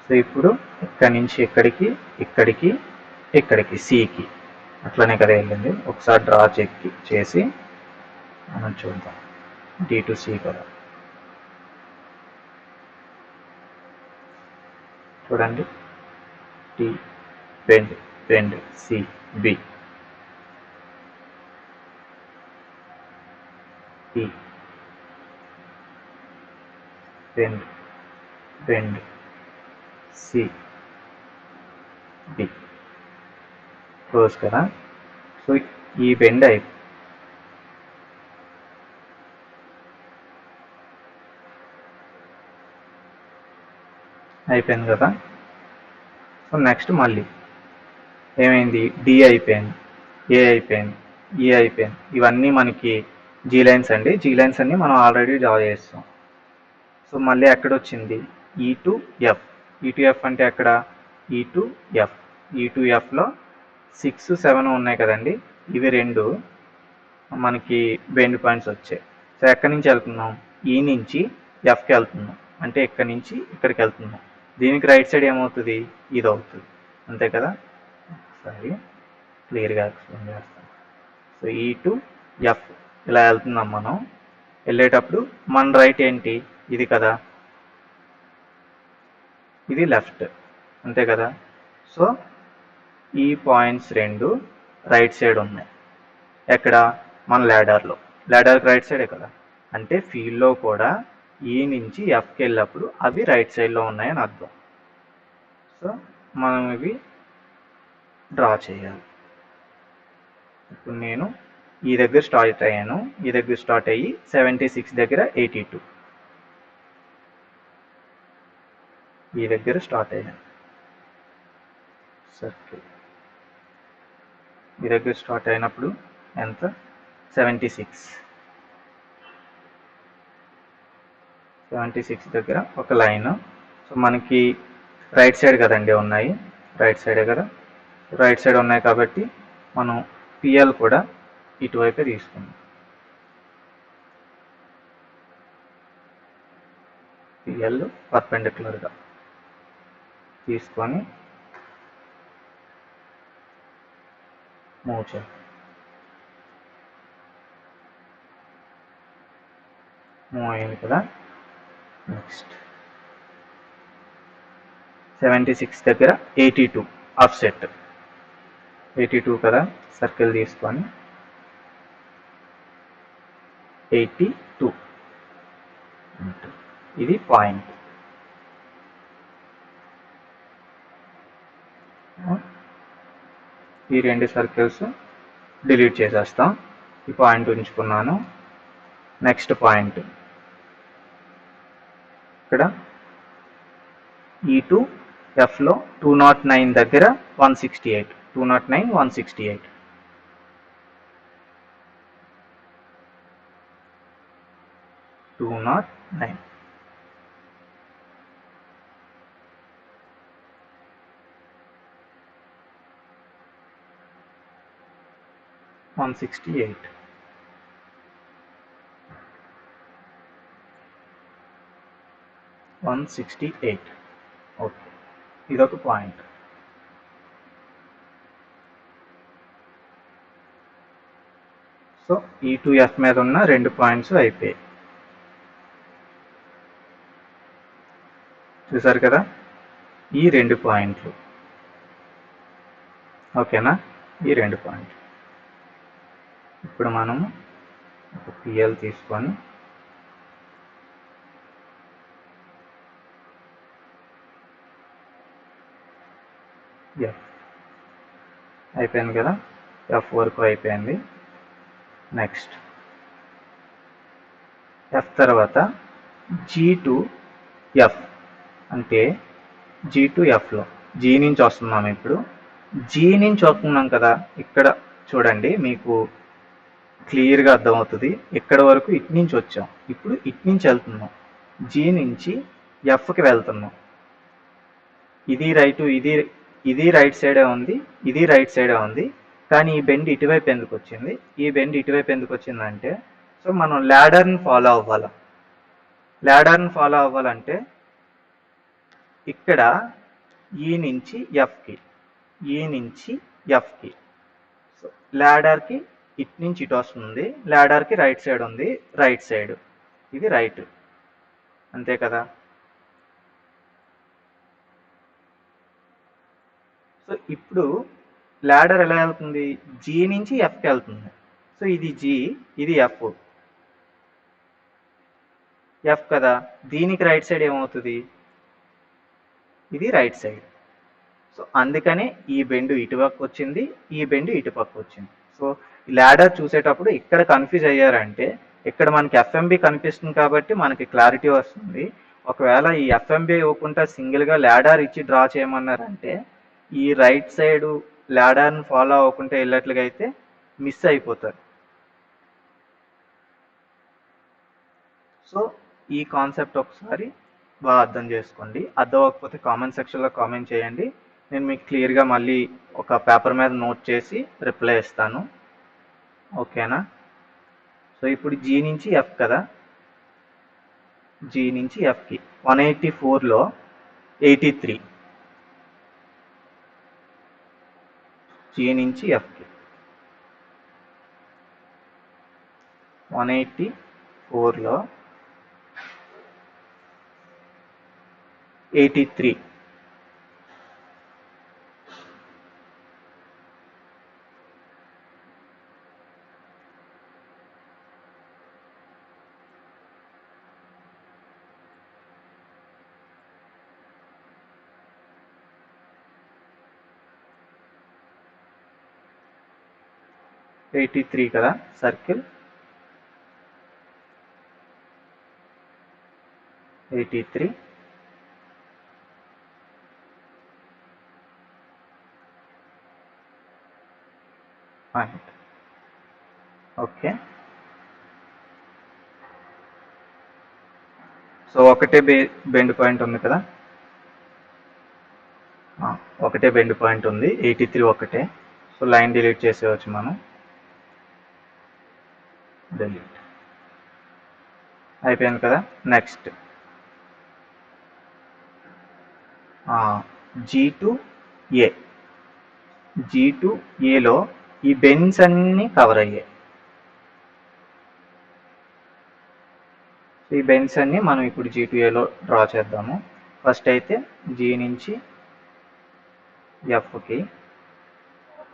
సో ఇప్పుడు ఇక్కడి నుంచి ఇక్కడికి సికి అట్లనే కదా వెళ్ళింది. ఒకసారి డ్రా చేసి మనం చూద్దాం. డి టు సి కదా, చూడండి. T bend C B, T bend C B, close కదా. సో ఈ బెండ్ అయిపోయింది కదా. సో నెక్స్ట్ మళ్ళీ ఏమైంది? డి అయిపోయింది, ఏ అయిపోయింది, ఈ అయిపోయింది. ఇవన్నీ మనకి జీ లైన్స్ అండి. జీ లైన్స్ అన్ని మనం ఆల్రెడీ డ్రా చేస్తాం. సో మళ్ళీ ఎక్కడ వచ్చింది? ఈ టు ఎఫ్. ఈ టు ఎఫ్ అంటే ఎక్కడ? ఈ టు ఎఫ్. ఈ టు ఎఫ్లో 6, 7 ఉన్నాయి కదండి. ఇవి రెండు మనకి బెండ్ పాయింట్స్ వచ్చాయి. సో ఎక్కడి నుంచి వెళ్తున్నాం? ఈ నుంచి ఎఫ్కి వెళ్తున్నాం, అంటే ఇక్కడి నుంచి ఇక్కడికి వెళ్తున్నాం. దీనికి రైట్ సైడ్ ఏమవుతుంది? ఇది అవుతుంది, అంతే కదా. ఒకసారి క్లియర్గా ఎక్స్ప్లెయిన్ చేస్తాం. సో ఈ టు ఎఫ్ ఇలా వెళ్తున్నాం మనం. వెళ్ళేటప్పుడు మన రైట్ ఏంటి? ఇది కదా, ఇది లెఫ్ట్, అంతే కదా. సో ఈ పాయింట్స్ రెండు రైట్ సైడ్ ఉన్నాయి. ఎక్కడ? మన ల్యాడర్కి రైట్ సైడే కదా. అంటే ఫీల్డ్లో కూడా ఈ నుంచి ఎఫ్కి వెళ్ళినప్పుడు అవి రైట్ సైడ్లో ఉన్నాయని అర్థం. సో మనం ఇవి డ్రా చేయాలి. ఇప్పుడు నేను ఈ దగ్గర స్టార్ట్ అయ్యాను, ఈ దగ్గర స్టార్ట్ అయ్యి 76 దగ్గర 82. ఈ దగ్గర స్టార్ట్ అయ్యాను సర్కిల్. ఈ దగ్గర స్టార్ట్ అయినప్పుడు ఎంత 76 దగ్గర ఒక లైన్. సో మనకి రైట్ సైడ్ కదండి ఉన్నాయి, రైట్ సైడే కదా, రైట్ సైడ్ ఉన్నాయి కాబట్టి మనం పిఎల్ కూడా ఇటువైపే తీసుకున్నాం. పిఎల్ పర్పెండిక్యులర్గా తీసుకొని మూవ్ చేయాలి. మూవ్ అయింది కదా. నెక్స్ట్ 76 దగ్గర 82 ఆఫ్సెట్. 82 కదా, సర్కిల్ తీసుకొని 82 ఇది పాయింట్. ఈ రెండు సర్కిల్స్ డిలీట్ చేసేస్తాం, ఈ పాయింట్ ఉంచుకున్నాను. నెక్స్ట్ పాయింట్ ఇక్కడ E2 Fలో 209 దగ్గర 168, 209 168. 209 168. ఓకే, ఇదొక పాయింట్. సో E2F మీద ఉన్న రెండు పాయింట్స్ అయిపోయాయి. చూసారు కదా, ఈ రెండు పాయింట్లు. ఓకేనా, ఈ రెండు పాయింట్లు. ఇప్పుడు మనము ఒక పిఎల్ తీసుకొని ఎఫ్ అయిపోయింది కదా, ఎఫ్ వరకు అయిపోయింది. నెక్స్ట్ ఎఫ్ తర్వాత G2F అంటే G2Fలో జీ నుంచి వస్తున్నాం. ఇప్పుడు జీ నుంచి వస్తున్నాం కదా, ఇక్కడ చూడండి మీకు క్లియర్గా అర్థమవుతుంది. ఇక్కడ వరకు ఇటు నుంచి వచ్చాం, ఇప్పుడు ఇటు నుంచి వెళ్తున్నాం, జీ నుంచి ఎఫ్కి వెళ్తున్నాం. ఇది రైట్, ఇది రైట్ సైడే ఉంది, ఇది రైట్ సైడే ఉంది. కానీ ఈ బెండ్ ఇటువైపు ఎందుకు వచ్చింది? ఈ బెండ్ ఇటువైపు ఎందుకు వచ్చిందంటే, సో మనం ల్యాడర్ని ఫాలో అవ్వాలి. ల్యాడర్ని ఫాలో అవ్వాలంటే ఇక్కడ ఈ నుంచి ఎఫ్కి, ఈ నుంచి ఎఫ్కి, సో ల్యాడర్కి ఇటు నుంచి ఇటు వస్తుంది, ల్యాడర్కి రైట్ సైడ్ ఉంది, రైట్ సైడ్ ఇది రైట్, అంతే కదా. సో ఇప్పుడు ల్యాడర్ ఎలా వెళ్తుంది? జీ నుంచి ఎఫ్కి వెళ్తుంది. సో ఇది జీ, ఇది ఎఫ్, ఎఫ్ కదా, దీనికి రైట్ సైడ్ ఏమవుతుంది? ఇది రైట్ సైడ్. సో అందుకనే ఈ బెండు ఇటుపక్క వచ్చింది, ఈ బెండు ఇటుపక్క వచ్చింది. సో ల్యాడర్ చూసేటప్పుడు ఇక్కడ కన్ఫ్యూజ్ అయ్యారంటే, ఇక్కడ మనకి ఎఫ్ఎంబి కనిపిస్తుంది కాబట్టి మనకి క్లారిటీ వస్తుంది. ఒకవేళ ఈ ఎఫ్ఎంబి ఇవ్వకుండా సింగిల్గా ల్యాడర్ ఇచ్చి డ్రా చేయమన్నారంటే, ఈ రైట్ సైడ్ ల్యాడర్ని ఫాలో అవ్వకుండా వెళ్ళట్లుగా అయితే మిస్ అయిపోతారు. సో ఈ కాన్సెప్ట్ ఒకసారి బాగా అర్థం చేసుకోండి. అర్థం అవ్వకపోతే కామెంట్ సెక్షన్లో కామెంట్ చేయండి, నేను మీకు క్లియర్గా మళ్ళీ ఒక పేపర్ మీద నోట్ చేసి రిప్లై ఇస్తాను. ఓకేనా. సో ఇప్పుడు జీ నుంచి ఎఫ్ కదా, జీ నుంచి ఎఫ్కి 184లో 83, జీ నుంచి ఎఫ్కి 184లో 83. కదా సర్కిల్, 83 పాయింట్. ఓకే, సో ఒకటే బెండ్ పాయింట్ ఉంది కదా, ఒకటే బెండ్ పాయింట్ ఉంది, 83 ఒకటే. సో లైన్ డిలీట్ చేసేవచ్చు మనం. డిలీట్ అయిపోయింది కదా. Next G2A. G2Aలో ఈ బెండ్స్ అన్నీ కవర్ అయ్యాయి. ఈ బెండ్స్ అన్నీ మనం ఇప్పుడు G2Aలో డ్రా చేద్దాము. ఫస్ట్ అయితే G నుంచి Fకి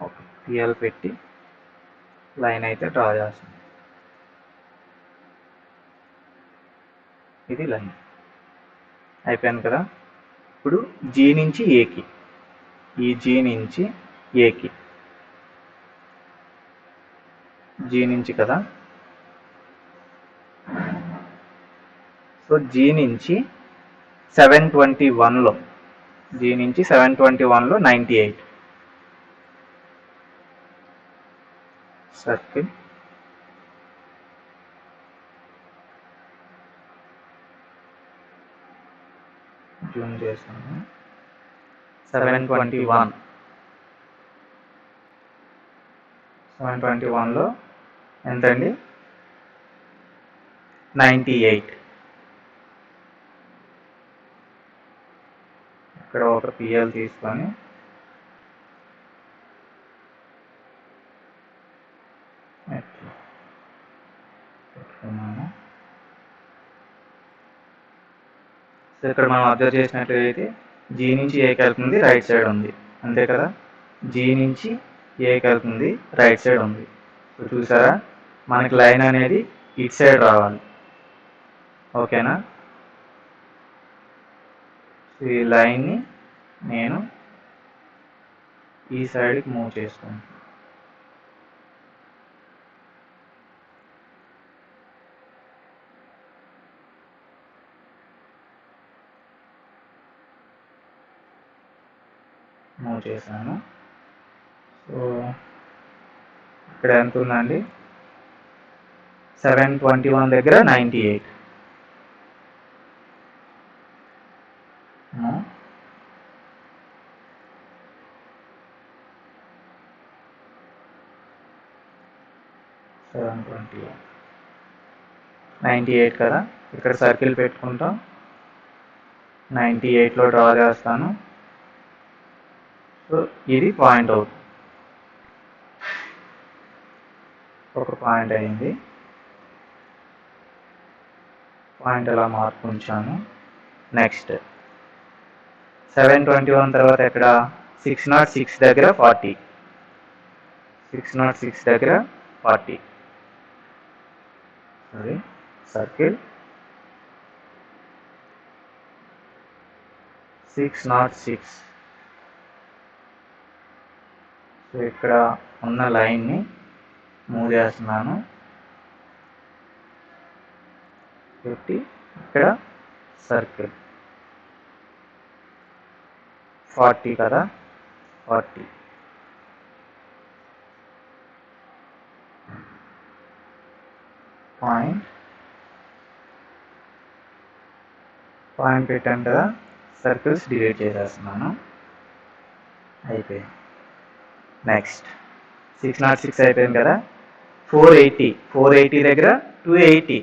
ఒక PL పెట్టి లైన్ అయితే డ్రా చేస్తాం. ఇది లైన్ అయిపోయింది కదా. ఇప్పుడు G నుంచి Aకి, ఈ G నుంచి Aకి, G నుంచి కదా. సో G నుంచి 721లో, G నుంచి 721లో 98 సర్కిల్. జూమ్ చేసాను. 721లో ఎంతండి? 98. ఇక్కడ ఒక PL తీసుకొని పెట్టుకున్నాను. సో ఇక్కడ మనం అబ్జర్వ్ చేసినట్లయితే G నుంచి Aకి వెళ్తుంది, రైట్ సైడ్ ఉంది, అంతే కదా. G నుంచి Aకి వెళ్తుంది, రైట్ సైడ్ ఉంది. సో చూసారా, మనకి లైన్ అనేది ఇటు సైడ్ రావాలి. ఓకేనా. ఈ లైన్ని నేను ఈ సైడ్కి మూవ్ చేసుకుంటాను. మూవ్ చేశాను. సో ఇక్కడ ఎంత ఉందండి? 721 దగ్గర 98. 98 కదా. ఇక్కడ సర్కిల్ పెట్టుకుంటాం, 98లో డ్రా చేస్తాను. సో ఇది పాయింట్ అవుతుంది, ఒక పాయింట్ అయింది. పాయింట్ ఎలా మార్పు ఉంచాను. నెక్స్ట్ 721 తర్వాత ఎక్కడ? 606 దగ్గర 40. 606 దగ్గర 40. Sorry, circle 606. సో ఇక్కడ ఉన్న లైన్ని మూవ్ చేస్తున్నాను, పెట్టి ఇక్కడ సర్కిల్ 40 కదా, 40. పాయింట్ పెట్టాను కదా, సర్కిల్స్ డిలీట్ చేసేస్తున్నాను. అయిపోయింది. నెక్స్ట్ 606 అయిపోయింది కదా. 480 దగ్గర 280.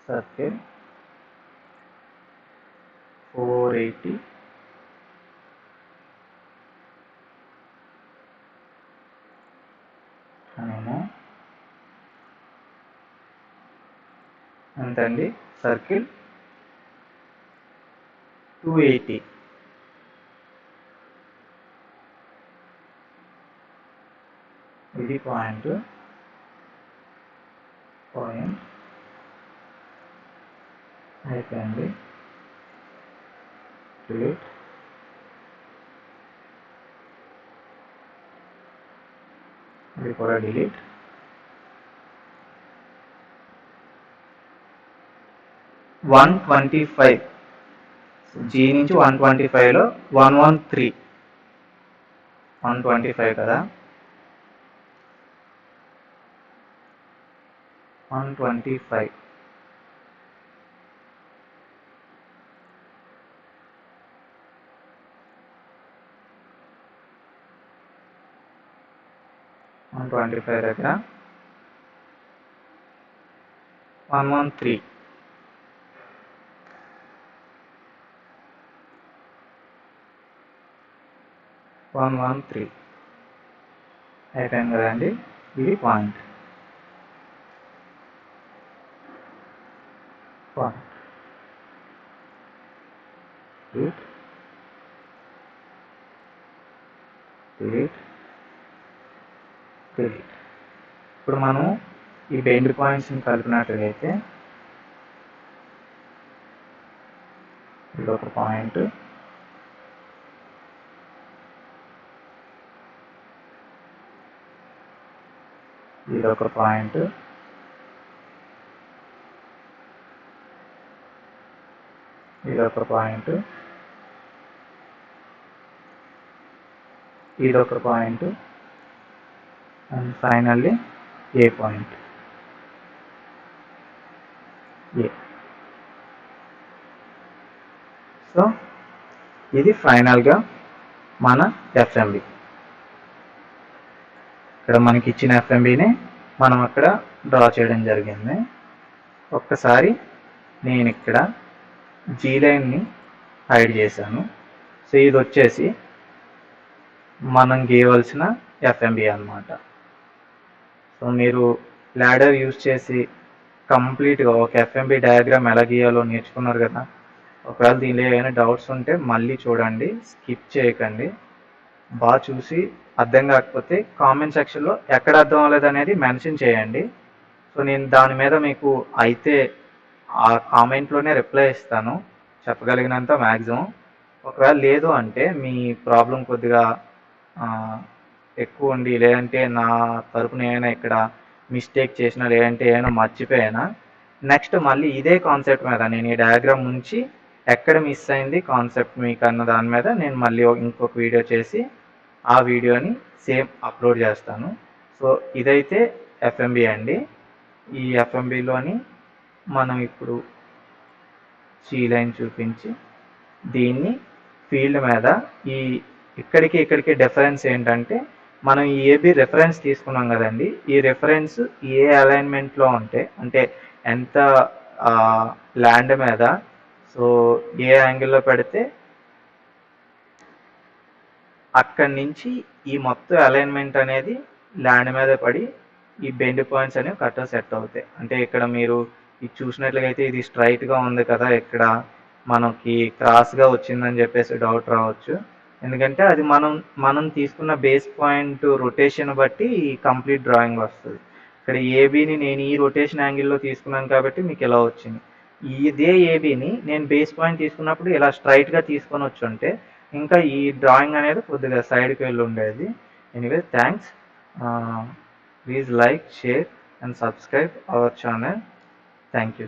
సర్కిల్ 480. ఎంతండి? సర్కిల్ 280. ఇది పాయింట్ అయిపోయింది. డిలీట్. ఇది కూడా డిలీట్. $125. సో జీ నుంచి 125లో 125 కదా, 125 దగ్గర 113 అయిపోయింది కదండి. ఇది పాయింట్. ఇప్పుడు మనం ఈ బెండ్ పాయింట్స్ని కలిపినట్లయితే ఇదొక పాయింట్, ఇదొక పాయింట్, ఇదొక పాయింట్, ఇదొక point, and finally A point, A. So ఇది ఫైనల్గా మన ఎఫ్ఎంబి. ఇక్కడ మనకి ఇచ్చిన ఎఫ్ఎంబిని మనం అక్కడ డ్రా చేయడం జరిగింది. ఒక్కసారి నేను ఇక్కడ జీ లైన్ని హైడ్ చేశాను. సో ఇది వచ్చేసి మనం గీయవలసిన ఎఫ్ఎంబి అన్నమాట. సో మీరు ల్యాడర్ యూజ్ చేసి కంప్లీట్గా ఒక ఎఫ్ఎంబి డయాగ్రామ్ ఎలా గీయాలో నేర్చుకున్నారు కదా. ఒకవేళ దీనిలో ఏమైనా డౌట్స్ ఉంటే మళ్ళీ చూడండి, స్కిప్ చేయకండి. బాగా చూసి అర్థం కాకపోతే కామెంట్ సెక్షన్లో ఎక్కడ అర్థం అవ్వలేదు అనేది మెన్షన్ చేయండి. సో నేను దాని మీద మీకు అయితే ఆ కామెంట్లోనే రిప్లై ఇస్తాను, చెప్పగలిగినంత మ్యాక్సిమం. ఒకవేళ లేదు అంటే మీ ప్రాబ్లం కొద్దిగా ఎక్కువ ఉండి, లేదంటే నా తరపున ఏమైనా ఇక్కడ మిస్టేక్ చేసినా, లేదంటే ఏమైనా మర్చిపోయినా, నెక్స్ట్ మళ్ళీ ఇదే కాన్సెప్ట్ మీద నేను ఈ డయాగ్రామ్ నుంచి ఎక్కడ మిస్ అయింది కాన్సెప్ట్ మీకు అన్న దాని మీద నేను మళ్ళీ ఇంకొక వీడియో చేసి ఆ వీడియోని సేమ్ అప్లోడ్ చేస్తాను. సో ఇదైతే ఎఫ్ఎంబి అండి. ఈ ఎఫ్ఎంబిలోని మనం ఇప్పుడు జీ లైన్ చూపించి దీన్ని ఫీల్డ్ మీద ఈ ఇక్కడికి డిఫరెన్స్ ఏంటంటే, మనం ఈ ఏబి రెఫరెన్స్ తీసుకున్నాం కదండి. ఈ రెఫరెన్స్ ఏ అలైన్మెంట్లో ఉంటే, అంటే ఎంత ల్యాండ్ మీద, సో ఏ యాంగిల్లో పెడితే అక్కడి నుంచి ఈ మొత్తం అలైన్మెంట్ అనేది ల్యాండ్ మీద పడి ఈ బెండ్ పాయింట్స్ అనేవి కరెక్ట్గా సెట్ అవుతాయి. అంటే ఇక్కడ మీరు ఇది చూసినట్లయితే ఇది స్ట్రైట్గా ఉంది కదా, ఇక్కడ మనకి క్రాస్గా వచ్చిందని చెప్పేసి డౌట్ రావచ్చు. ఎందుకంటే అది మనం తీసుకున్న బేస్ పాయింట్ రొటేషన్ బట్టి ఈ కంప్లీట్ డ్రాయింగ్ వస్తుంది. ఇక్కడ ఏబీని నేను ఈ రొటేషన్ యాంగిల్లో తీసుకున్నాను కాబట్టి మీకు ఇలా వచ్చింది. ఇదే ఏబీని నేను బేస్ పాయింట్ తీసుకున్నప్పుడు ఇలా స్ట్రైట్గా తీసుకొని వచ్చుంటే ఇంకా ఈ డ్రాయింగ్ అనేది కొద్దిగా సైడ్కి వెళ్ళి ఉండేది. Anyway thanks. Please like, share and subscribe our channel. Thank you.